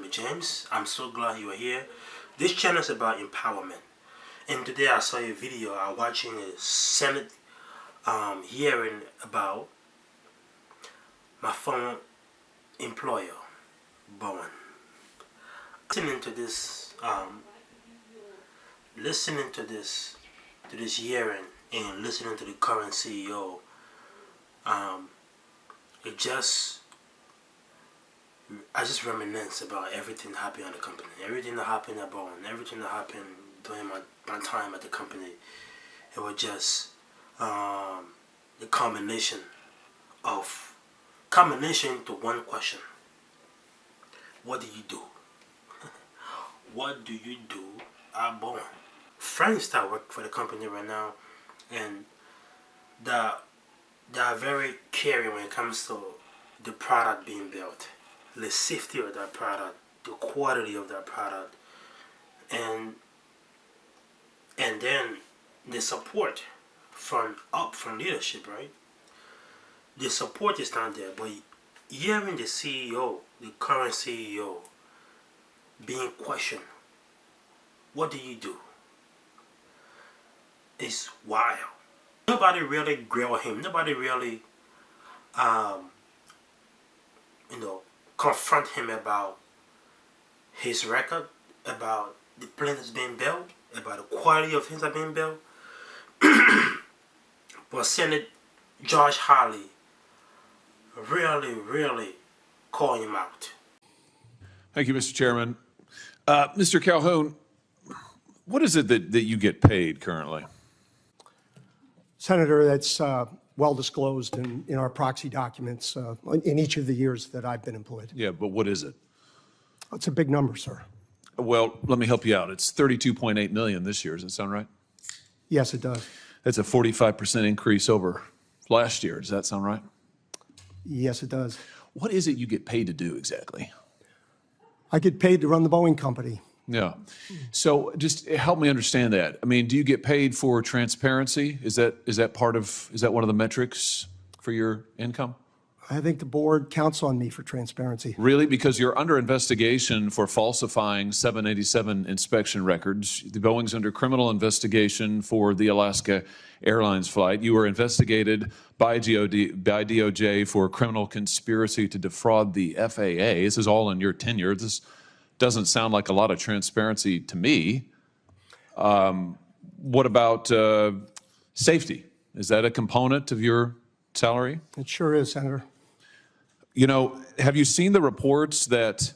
James. I'm so glad you are here. This channel is about empowerment. And today I saw a video. I'm watching a Senate hearing about my former employer, Boeing. Listening to this hearing and listening to the current CEO, I just reminisce about everything that happened at the company, everything that happened at Boeing, everything that happened during my time at the company. It was just the combination to one question: what do you do? What do you do at Boeing? Friends that work for the company right now, and they are very caring when it comes to the product being built, the safety of that product, the quality of that product, and then the support from leadership, right? The support is not there, but hearing the CEO, the current CEO, being questioned, what do you do? It's wild. Nobody really grilled him. Nobody really, confront him about his record, about the plane that's being built, about the quality of things that are being built. But Senator Josh Hawley really called him out. Thank you, Mr. Chairman. Mr. Calhoun, what is it that you get paid currently? Senator, that's well disclosed in our proxy documents in each of the years that I've been employed. Yeah, but what is it? It's a big number, sir. Well, let me help you out. It's $32.8 million this year. Does that sound right? Yes, it does. That's a 45% increase over last year. Does that sound right? Yes, it does. What is it you get paid to do exactly? I get paid to run the Boeing company. Yeah. So just help me understand that. I mean, do you get paid for transparency? Is that one of the metrics for your income? I think the board counts on me for transparency. Really? Because you're under investigation for falsifying 787 inspection records. The Boeing's under criminal investigation for the Alaska Airlines flight. You were investigated by DOJ for criminal conspiracy to defraud the FAA. This is all in your tenure. This doesn't sound like a lot of transparency to me. What about safety? Is that a component of your salary? It sure is, Senator. You know, have you seen the reports that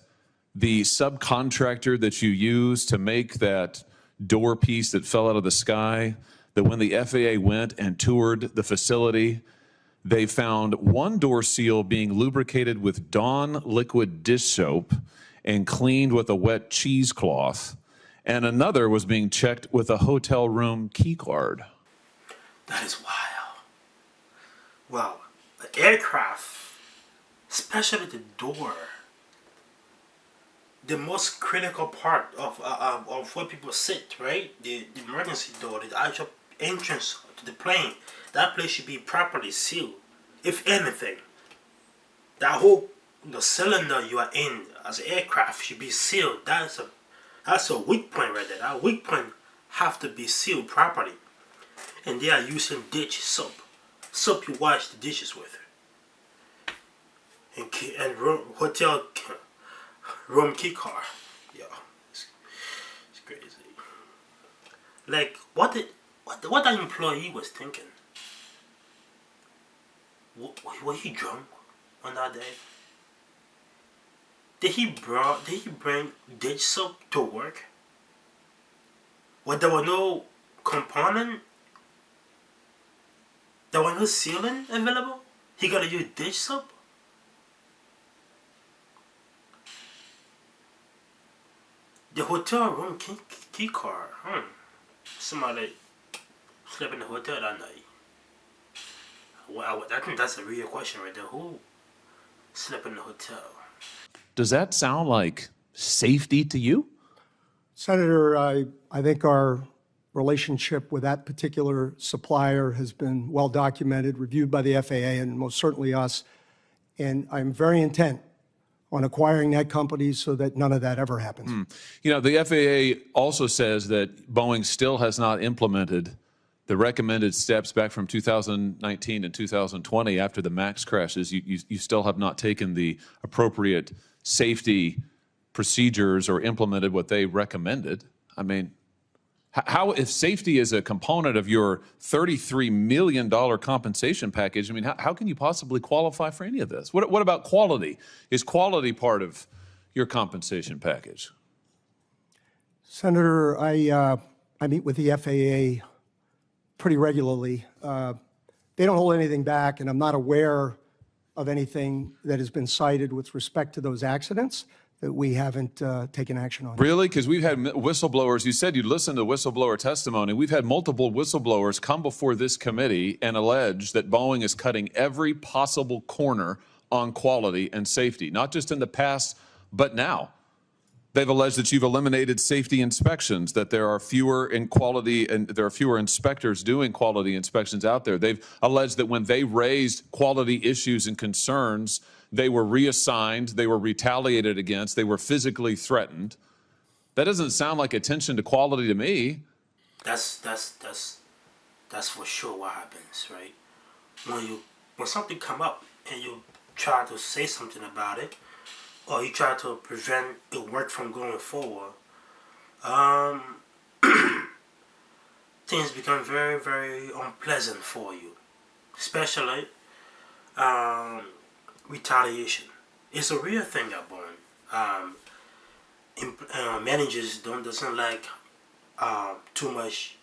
the subcontractor that you used to make that door piece that fell out of the sky, that when the FAA went and toured the facility, they found one door seal being lubricated with Dawn liquid dish soap and cleaned with a wet cheesecloth, and another was being checked with a hotel room key card? That is wild. Well, the aircraft, especially the door, the most critical part of where people sit, right? The emergency door, the actual entrance to the plane, that place should be properly sealed. If anything, that whole cylinder you are in as an aircraft should be sealed. That's a weak point right there. That weak point have to be sealed properly. And they are using dish soap you wash the dishes with. And hotel room key card. Yeah, it's crazy. Like what that employee was thinking. Was he drunk on that day? Did he bring dish soap to work? Well, there was no component. There was no sealing available. He gotta use dish soap. The hotel room key card. Somebody slept in the hotel that night. Well, I think that's a real question right there. Who slept in the hotel? Does that sound like safety to you? Senator, I think our relationship with that particular supplier has been well documented, reviewed by the FAA and most certainly us. And I'm very intent on acquiring that company so that none of that ever happens. You know, the FAA also says that Boeing still has not implemented the recommended steps back from 2019 and 2020 after the MAX crashes. You still have not taken the appropriate safety procedures or implemented what they recommended. I mean, how, if safety is a component of your $33 million compensation package, I mean, how can you possibly qualify for any of this? What about quality? Is quality part of your compensation package? Senator, I meet with the FAA pretty regularly. They don't hold anything back, and I'm not aware of anything that has been cited with respect to those accidents that we haven't taken action on. Really? Because we've had whistleblowers. You said you'd listen to whistleblower testimony. We've had multiple whistleblowers come before this committee and allege that Boeing is cutting every possible corner on quality and safety, not just in the past, but now. They've alleged that you've eliminated safety inspections, that there are fewer in quality and there are fewer inspectors doing quality inspections out there. They've alleged that when they raised quality issues and concerns, they were reassigned, they were retaliated against, they were physically threatened. That doesn't sound like attention to quality to me. That's for sure what happens, right? When something come up and you try to say something about it, or you try to prevent the work from going forward, things become very, very unpleasant for you, especially retaliation. It's a real thing at Boeing. Managers doesn't like too much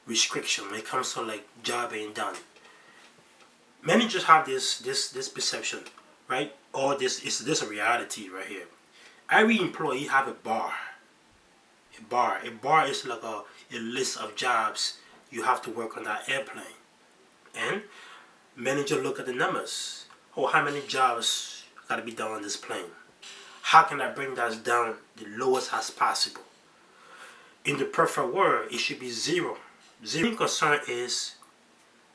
restriction when it comes to like job being done. Managers have this perception, right? Or this a reality right here. Every employee have a bar. A bar is like a list of jobs you have to work on that airplane. And manager look at the numbers. Oh, how many jobs got to be done on this plane? How can I bring that down the lowest as possible? In the perfect world, it should be zero. Zero concern is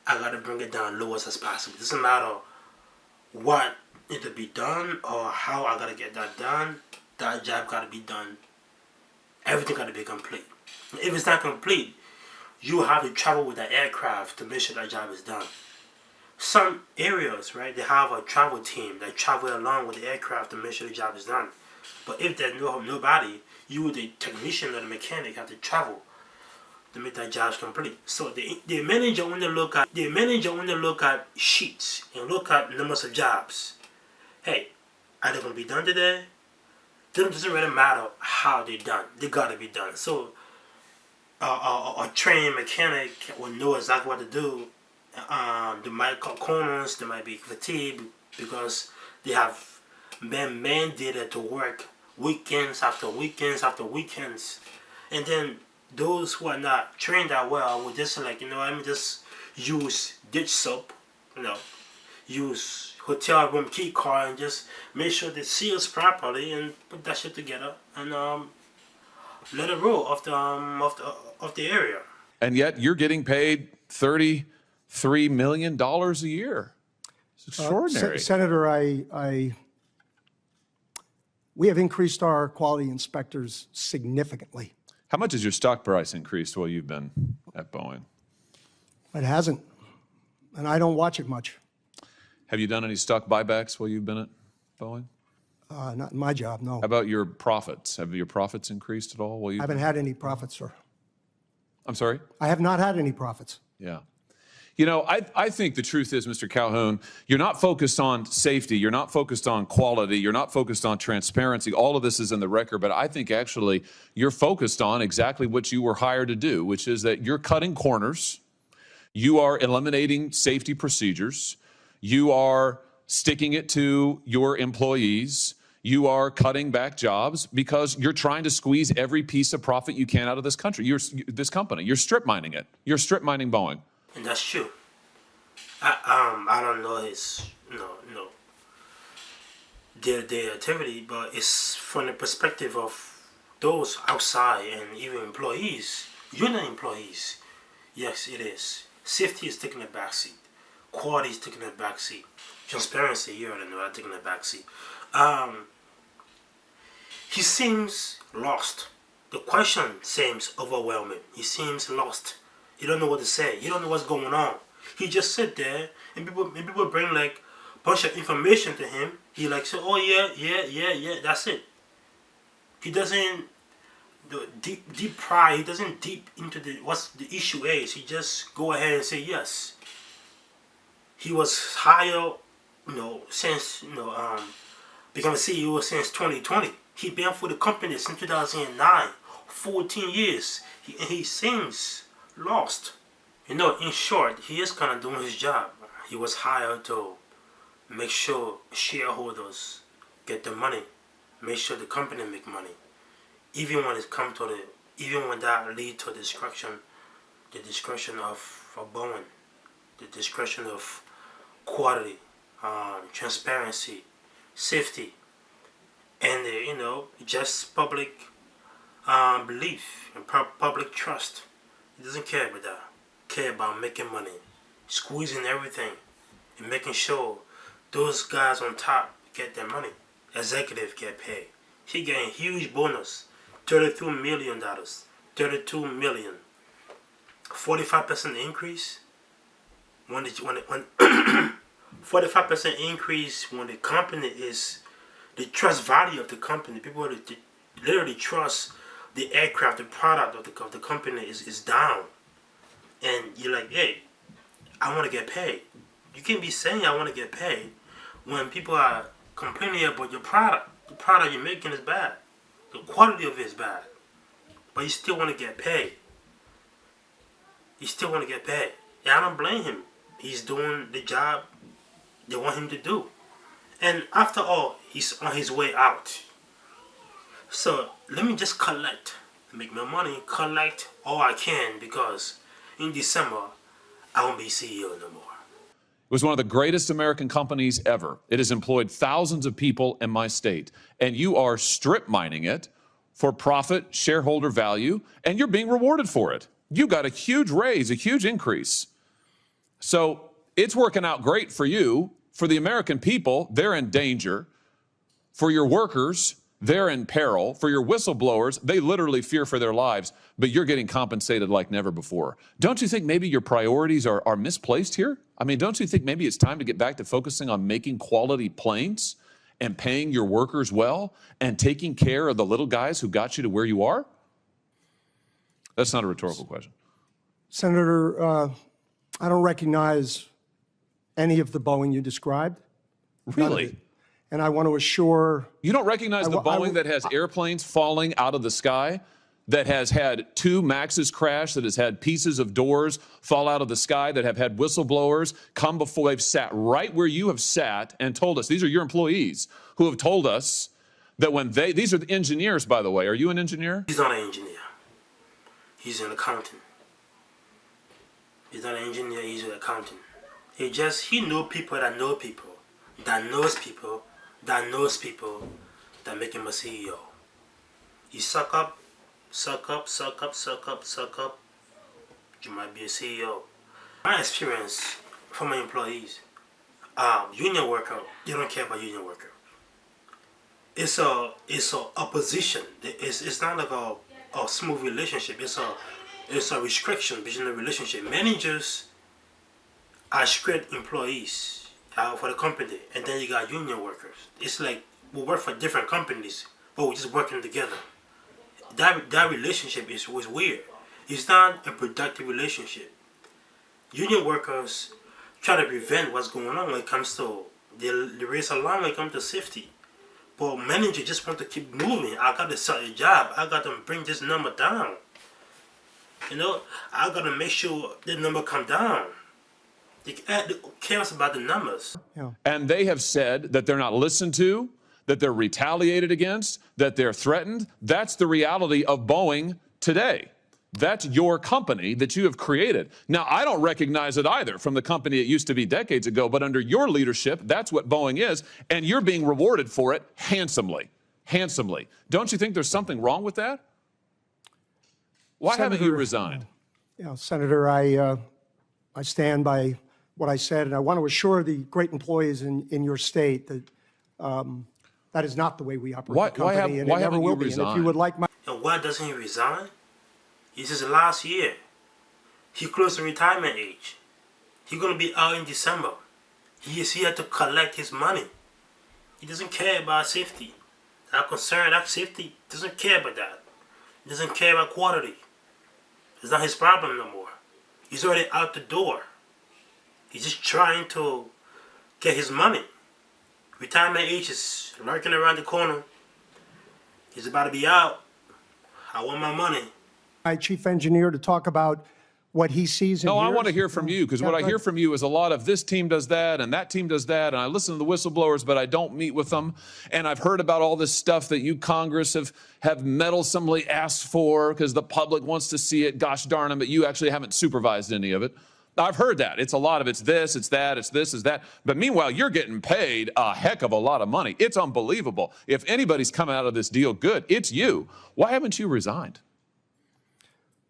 I got to bring it down lowest as possible. It doesn't matter what need to be done or how I got to get that done. That job got to be done. Everything got to be complete. If it's not complete, you have to travel with the aircraft to make sure that job is done. Some areas, right, they have a travel team that travel along with the aircraft to make sure the job is done. But if there's nobody, you, the technician or the mechanic, have to travel to make that job complete. So the manager only look at sheets and look at numbers of jobs. Hey, are they gonna be done today? It doesn't really matter how they're done. They gotta be done. So a trained mechanic will know exactly what to do. They might cut corners, they might be fatigued because they have been mandated to work weekends after weekends after weekends. And then those who are not trained that well will just like, let me just use dish soap, use hotel room key card and just make sure it seals properly and put that shit together and let it roll off the area. And yet you're getting paid $33 million a year. It's extraordinary. Senator, we have increased our quality inspectors significantly. How much has your stock price increased while you've been at Boeing? It hasn't, and I don't watch it much. Have you done any stock buybacks while you've been at Boeing? Not in my job, no. How about your profits? Have your profits increased at all while you? I haven't had any profits, sir. I'm sorry? I have not had any profits. Yeah. I think the truth is, Mr. Calhoun, you're not focused on safety. You're not focused on quality. You're not focused on transparency. All of this is in the record, but I think actually you're focused on exactly what you were hired to do, which is that you're cutting corners. You are eliminating safety procedures. You are sticking it to your employees. You are cutting back jobs because you're trying to squeeze every piece of profit you can out of this country. This company. You're strip mining it. You're strip mining Boeing. And that's true. I don't know his their activity, but it's from the perspective of those outside and even employees, union employees. Yes, it is. Safety is taking a backseat. Quality is taking a backseat. Transparency, you already know, taking a backseat. He seems lost. The question seems overwhelming. He seems lost. He don't know what to say. He don't know what's going on. He just sit there and people bring like a bunch of information to him. He like say, oh yeah, that's it. He doesn't the deep pry. He doesn't deep into the what's the issue is. He just go ahead and say yes. He was hired, since become a CEO since 2020. He been for the company since 2009, 14 years. He seems lost. In short, he is kind of doing his job. He was hired to make sure shareholders get the money, make sure the company make money. Even when it comes to even when that lead to the destruction of Boeing, the destruction of quality, transparency, safety, and just public belief and public trust. He doesn't care about that. Care about making money, squeezing everything, and making sure those guys on top get their money. Executive get paid. He getting huge bonus, $32 million, 45% increase. When 45% increase when the company is the trust value of the company. People literally trust the aircraft, the product of the company is down. And you're like, hey, I want to get paid. You can't be saying I want to get paid when people are complaining about your product. The product you're making is bad. The quality of it is bad. But you still want to get paid. You still want to get paid. And I don't blame him. He's doing the job they want him to do. And after all, he's on his way out. So let me just make my money, collect all I can, because in December, I won't be CEO no more. It was one of the greatest American companies ever. It has employed thousands of people in my state, and you are strip mining it for profit, shareholder value, and you're being rewarded for it. You got a huge raise, a huge increase. So it's working out great for you. For the American people, they're in danger. For your workers, they're in peril. For your whistleblowers, they literally fear for their lives, but you're getting compensated like never before. Don't you think maybe your priorities are misplaced here? I mean, don't you think maybe it's time to get back to focusing on making quality planes and paying your workers well and taking care of the little guys who got you to where you are? That's not a rhetorical question. Senator, I don't recognize any of the Boeing you described. Really? And I want to assure... You don't recognize the Boeing that has airplanes falling out of the sky, that has had 2 Maxes crash, that has had pieces of doors fall out of the sky, that have had whistleblowers come before? They've sat right where you have sat and told us. These are your employees who have told us that when these are the engineers, by the way. Are you an engineer? He's not an engineer. He's an accountant. He's not an engineer, he's an accountant. He know people that know people, that knows people, that knows people, that make him a CEO. You suck up, you might be a CEO. My experience from my employees, union worker, they don't care about union worker. It's a opposition. It's not like a smooth relationship. It's a restriction between the relationship. Managers are strict employees for the company, and then you got union workers. It's like we work for different companies, but we're just working together. That relationship was weird. It's not a productive relationship. Union workers try to prevent what's going on when it comes to they raise alarm when it comes to safety. But manager just want to keep moving. I got to sell the job. I got to bring this number down. I got to make sure the number come down. They cares about the numbers. Yeah. And they have said that they're not listened to, that they're retaliated against, that they're threatened. That's the reality of Boeing today. That's your company that you have created. Now, I don't recognize it either from the company it used to be decades ago, but under your leadership, that's what Boeing is, and you're being rewarded for it handsomely. Handsomely. Don't you think there's something wrong with that? Why haven't you resigned? Senator, I stand by what I said, and I want to assure the great employees in your state that That is not the way we operate Why- the why company, have- and why it never haven't you will be. And if you resigned? would like my... And why doesn't he resign? This is last year. He closed the retirement age. He's gonna be out in December. He is here to collect his money. He doesn't care about safety. That concern, that safety, doesn't care about that. He doesn't care about quality. It's not his problem no more. He's already out the door. He's just trying to get his money. Retirement age is lurking around the corner. He's about to be out. I want my money. my chief engineer to talk about what he sees and No, I hears. want to hear from you, because what I hear from you is a lot of this team does that and that team does that, and I listen to the whistleblowers, but I don't meet with them. And I've heard about all this stuff that you Congress have meddlesomely asked for because the public wants to see it. Gosh darn them, but you actually haven't supervised any of it. I've heard that. It's a lot of it's this, it's that, it's this, it's that. But meanwhile, you're getting paid a heck of a lot of money. It's unbelievable. If anybody's coming out of this deal good, it's you. Why haven't you resigned?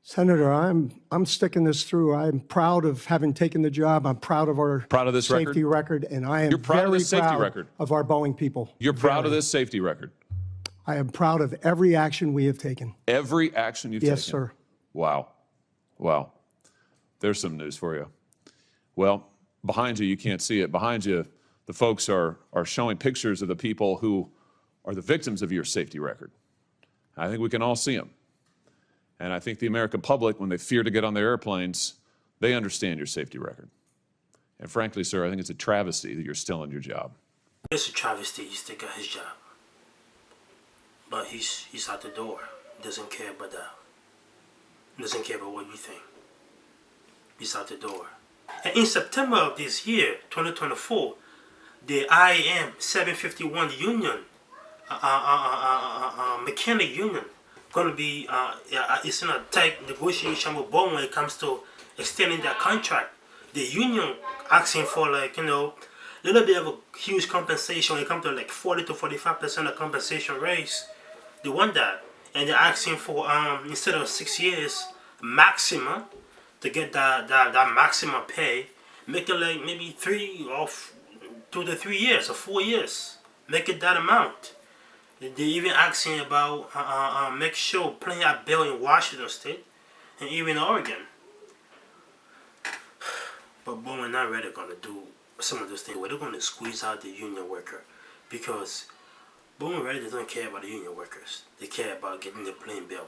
Senator, I'm sticking this through. I'm proud of having taken the job. I'm proud of our This safety record? and I am You're proud of very this safety proud record? of our Boeing people. You're proud of this safety record? I am proud of every action we have taken. Every action you've taken? Yes, sir. Wow. Wow. There's some news for you. Well, behind you can't see it. Behind you, the folks are showing pictures of the people who are the victims of your safety record. I think we can all see them. And I think the American public, when they fear to get on their airplanes, they understand your safety record. And frankly, sir, I think it's a travesty that you're still in your job. It's a travesty. He still got his job. But he's out the door. He doesn't care about that. He doesn't care about what you think. He's out the door. And in September of this year, 2024, the IAM 751 union, mechanic union, going to be, it's in a tight negotiation with Boeing when it comes to extending their contract. The union asking for, like, you know, a little bit of a huge compensation when it comes to like 40 to 45% of compensation raise. They want that. And they're asking for, instead of 6 years maximum, to get that maximum pay, make it like maybe 2 to 3 years or 4 years. Make it that amount. They're even asking about make sure playing at bill in Washington State and even Oregon. But Boeing not really gonna do some of those things where they're gonna squeeze out the union worker, because Boeing really doesn't care about the union workers. They care about getting the plane bill.